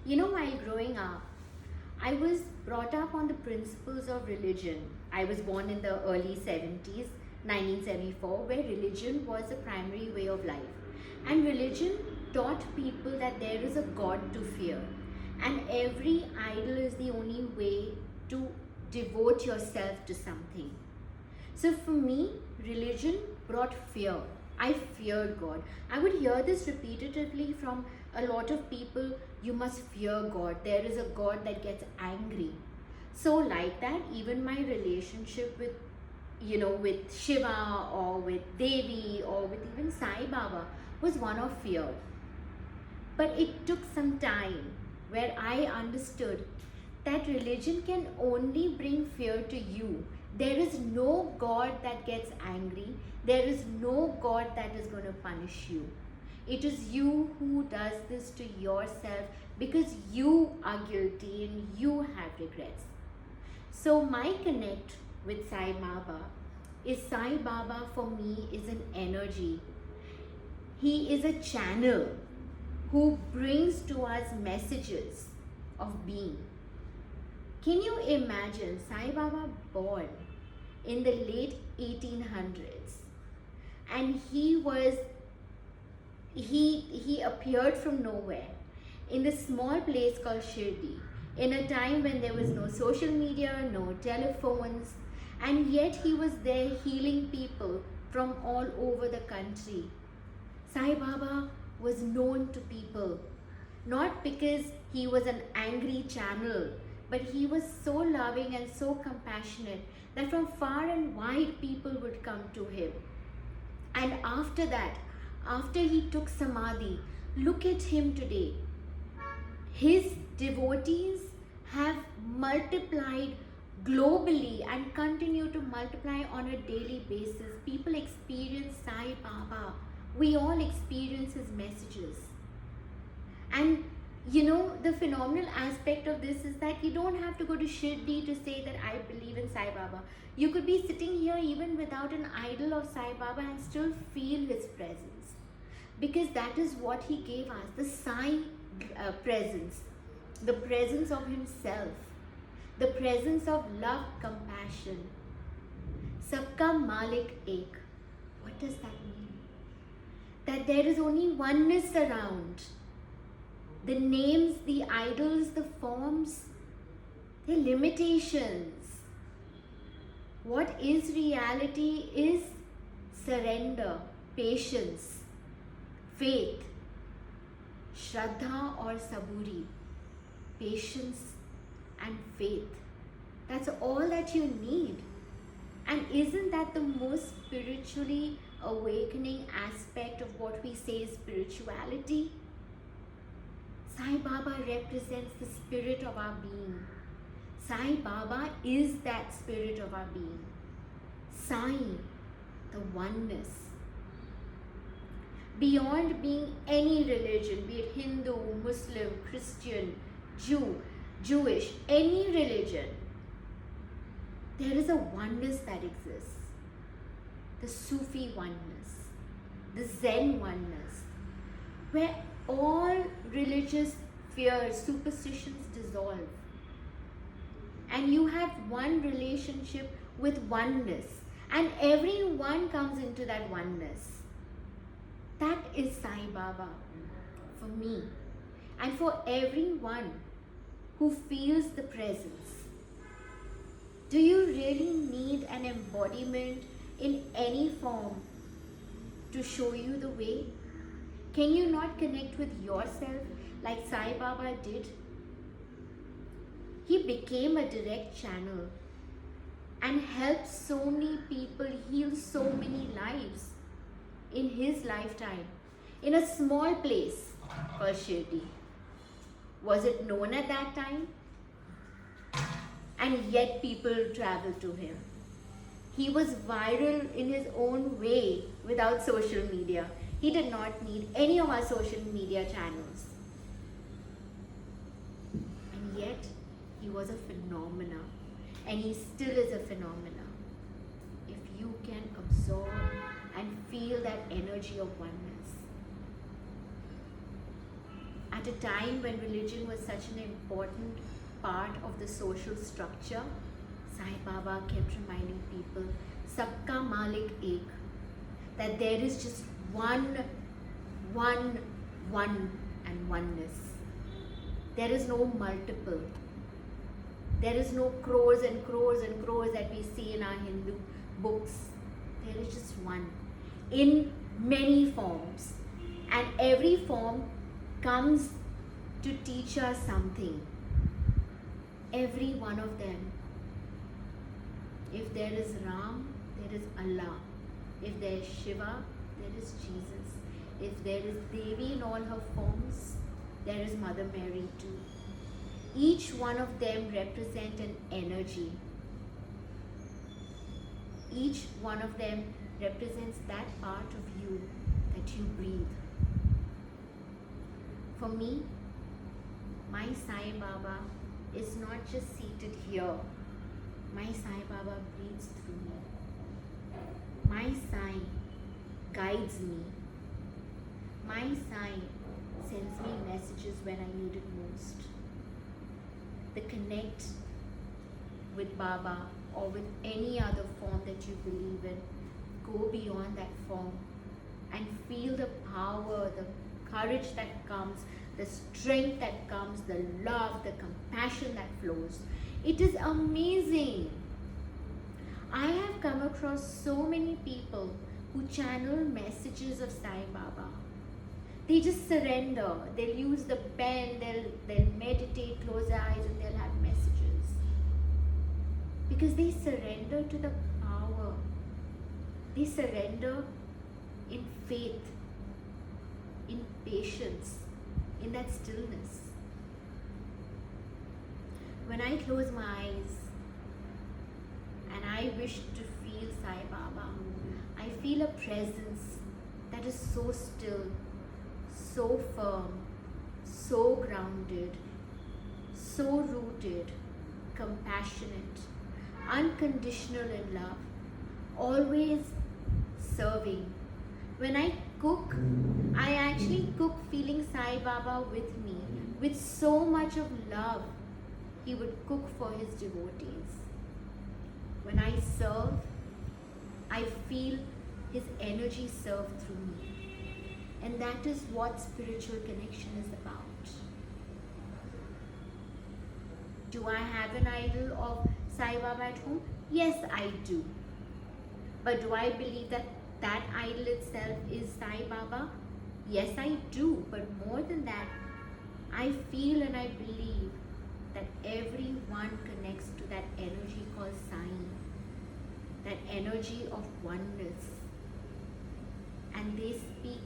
While growing up, I was brought up on the principles of religion. I was born in the early 70s, 1974, where religion was the primary way of life. And religion taught people that there is a God to fear. And every idol is the only way to devote yourself to something. So for me, religion brought fear. I feared God. I would hear this repetitively from a lot of people. You must fear God. There is a God that gets angry. So like that, even my relationship with Shiva or with Devi or with even Sai Baba was one of fear. But it took some time where I understood that religion can only bring fear to you. There is no God that gets angry. There is no God that is going to punish you. It is you who does this to yourself because you are guilty and you have regrets. So my connect with Sai Baba is Sai Baba for me is an energy. He is a channel who brings to us messages of being. Can you imagine Sai Baba born in the late 1800s, and he appeared from nowhere in this small place called Shirdi in a time when there was no social media, no telephones, and yet he was there healing people from all over the country. Sai Baba was known to people, not because he was an angry channel, but he was so loving and so compassionate that from far and wide people would come to him. And after that, after he took Samadhi, look at him today. His devotees have multiplied globally and continue to multiply on a daily basis. People experience Sai Baba. We all experience his messages. And the phenomenal aspect of this is that you don't have to go to Shirdi to say that I believe in Sai Baba. You could be sitting here even without an idol of Sai Baba and still feel his presence. Because that is what he gave us, the Sai presence, the presence of himself, the presence of love, compassion. Sabka Malik Ek. What does that mean? That there is only oneness around. The names, the idols, the forms, the limitations. What is reality is surrender, patience, faith, Shraddha or Saburi, patience and faith. That's all that you need. And isn't that the most spiritually awakening aspect of what we say is spirituality? Sai Baba represents the spirit of our being. Sai Baba is that spirit of our being. Sai, the oneness. Beyond being any religion, be it Hindu, Muslim, Christian, Jew, Jewish, any religion, there is a oneness that exists. The Sufi oneness, the Zen oneness, where all religious fears, superstitions dissolve. And you have one relationship with oneness. And everyone comes into that oneness. That is Sai Baba for me. And for everyone who feels the presence. Do you really need an embodiment in any form to show you the way? Can you not connect with yourself like Sai Baba did? He became a direct channel and helped so many people, heal so many lives in his lifetime in a small place called Shirdi. Was it known at that time? And yet people traveled to him. He was viral in his own way without social media. He did not need any of our social media channels. And yet, he was a phenomena. And he still is a phenomena. If you can absorb and feel that energy of oneness. At at a time when religion was such an important part of the social structure, Sai Baba kept reminding people, Sabka Malik Ek, that there is just one, and oneness. There is no multiple. There is no crores and crores and crores that we see in our Hindu books. There is just one, in many forms. And every form comes to teach us something. Every one of them. If there is Ram, there is Allah. If there is Shiva, there is Jesus. If there is Devi in all her forms, there is Mother Mary too. Each one of them represent an energy. Each one of them represents that part of you that you breathe. For me, my Sai Baba is not just seated here. My Sai Baba breathes through me. My Sai guides me. My Sai sends me messages when I need it most. The connect with Baba or with any other form that you believe in, go beyond that form and feel the power, the courage that comes, the strength that comes, the love, the compassion that flows. It is amazing. I have come across so many people who channel messages of Sai Baba. They just surrender. They'll use the pen, they'll meditate, close their eyes, and they'll have messages. Because they surrender to the power. They surrender in faith, in patience, in that stillness. When I close my eyes and I wish to feel Sai Baba, I feel a presence that is so still, so firm, so grounded, so rooted, compassionate, unconditional in love, always serving. When I cook, I actually cook feeling Sai Baba with me, with so much of love. He would cook for his devotees. When I serve, I feel his energy serve through me. And that is what spiritual connection is about. Do I have an idol of Sai Baba at home? Yes, I do. But do I believe that that idol itself is Sai Baba? Yes, I do. But more than that, I feel and I believe that everyone connects to that energy called Sai, that energy of oneness. And they speak,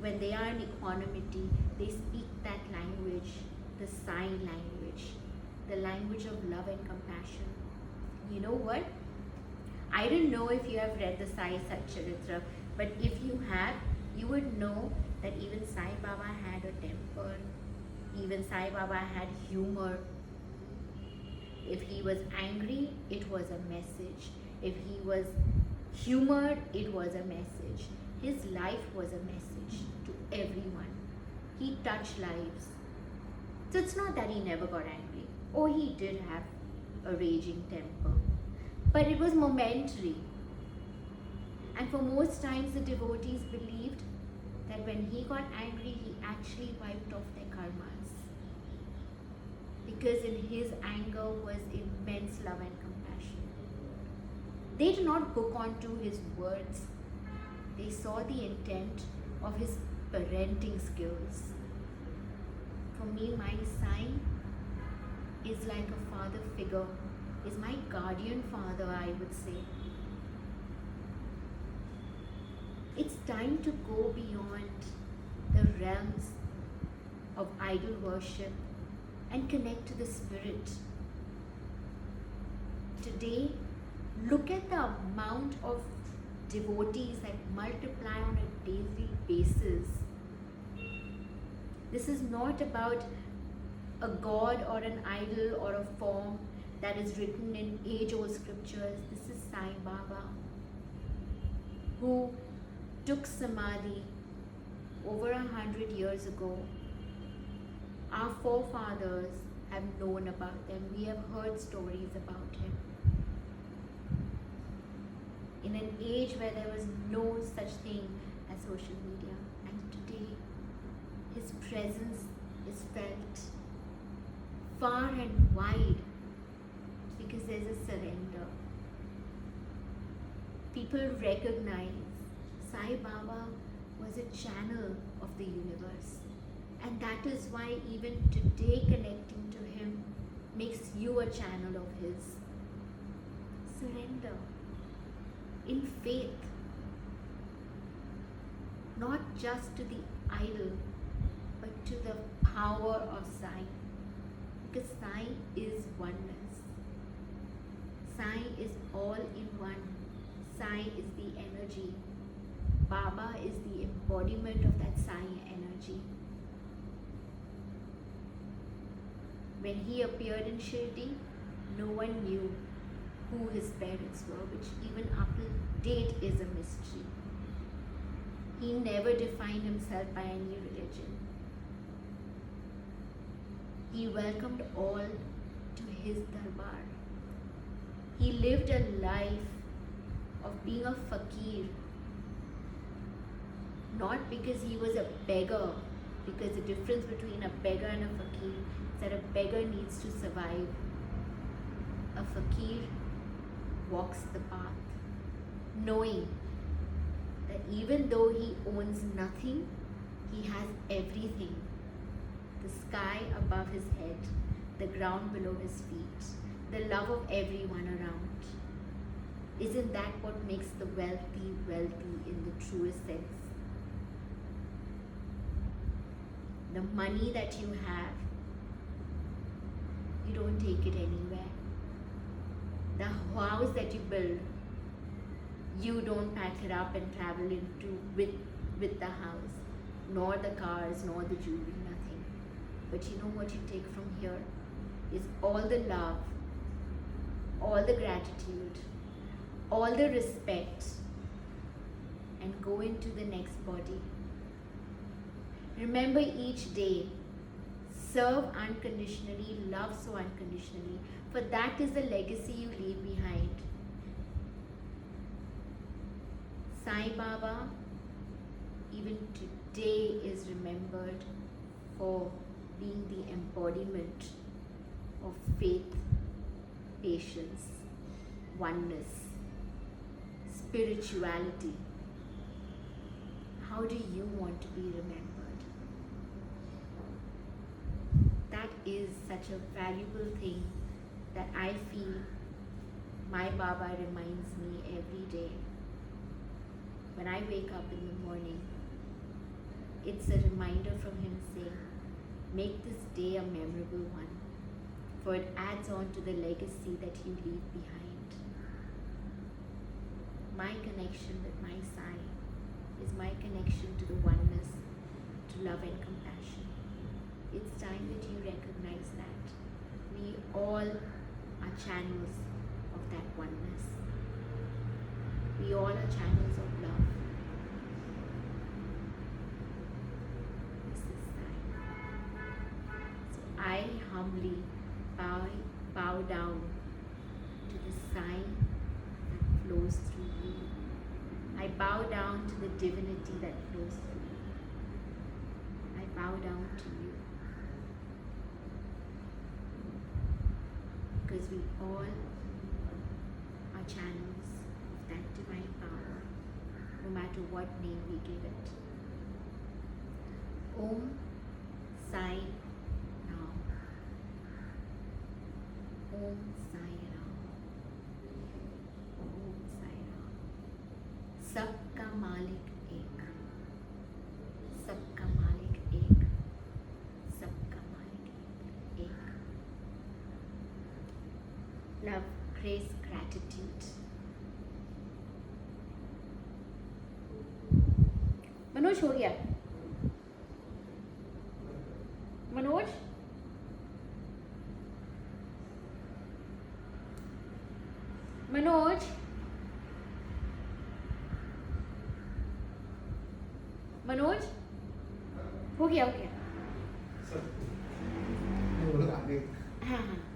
when they are in equanimity, they speak that language, the Sai language, the language of love and compassion. You know what? I don't know if you have read the Sai Satcharitra, but if you have, you would know that even Sai Baba had a temper, even Sai Baba had humor. If he was angry, it was a message. If he was humored, it was a message. His life was a message to everyone. He touched lives. So it's not that he never got angry. Oh, he did have a raging temper. But it was momentary. And for most times the devotees believed that when he got angry, he actually wiped off their karmas. Because in his anger was immense love and compassion. They did not hook onto his words. They saw the intent of his parenting skills. For me, my sign is like a father figure, is my guardian father, I would say. It's time to go beyond the realms of idol worship and connect to the spirit. Today, look at the amount of devotees that multiply on a daily basis. This is not about a god or an idol or a form that is written in age-old scriptures. This is Sai Baba, who took samadhi over 100 years ago. Our forefathers have known about them. We have heard stories about him. In an age where there was no such thing as social media, and today his presence is felt far and wide because there's a surrender. People recognize Sai Baba was a channel of the universe, and that is why even today connecting to him makes you a channel of his. Surrender in faith, not just to the idol, but to the power of Sai, because Sai is oneness. Sai is all in one. Sai is the energy. Baba is the embodiment of that Sai energy. When he appeared in Shirdi, no one knew who his parents were, which even up to date is a mystery. He never defined himself by any religion. He welcomed all to his darbar. He lived a life of being a fakir, not because he was a beggar, because the difference between a beggar and a fakir is that a beggar needs to survive. A fakir walks the path, knowing that even though he owns nothing, he has everything. The sky above his head, the ground below his feet, the love of everyone around. Isn't that what makes the wealthy wealthy in the truest sense? The money that you have, you don't take it anywhere. The house that you build, you don't pack it up and travel into with the house, nor the cars, nor the jewelry, nothing. But you know what you take from here is all the love, all the gratitude, all the respect, and go into the next body. Remember each day, serve unconditionally, love so unconditionally, for that is the legacy you leave behind. Sai Baba, even today, is remembered for being the embodiment of faith, patience, oneness, spirituality. How do you want to be remembered? That is such a valuable thing that I feel my Baba reminds me every day. When I wake up in the morning, it's a reminder from him saying, make this day a memorable one, for it adds on to the legacy that you leave behind. My connection with my Sai is my connection to the oneness, to love and compassion. It's time that you recognize that we all are channels of that oneness. We all are channels of love. This is Sai. So I humbly bow down to the Sai that flows through you. I bow down to the divinity that flows through you. I bow down to you. Because we all are channels of that divine power, no matter what name we give it. Om Sai Ram. Om Sai Ram. Om Sai Ram. Sabka Malik Ek. Sabka Malik Ek. Sabka Malik Ek. Love, grace, gratitude. Manoj हो गया? मनोज? मनोज? मनोज? हो गया. Sir, मी बोलत आहे. हाँ हाँ.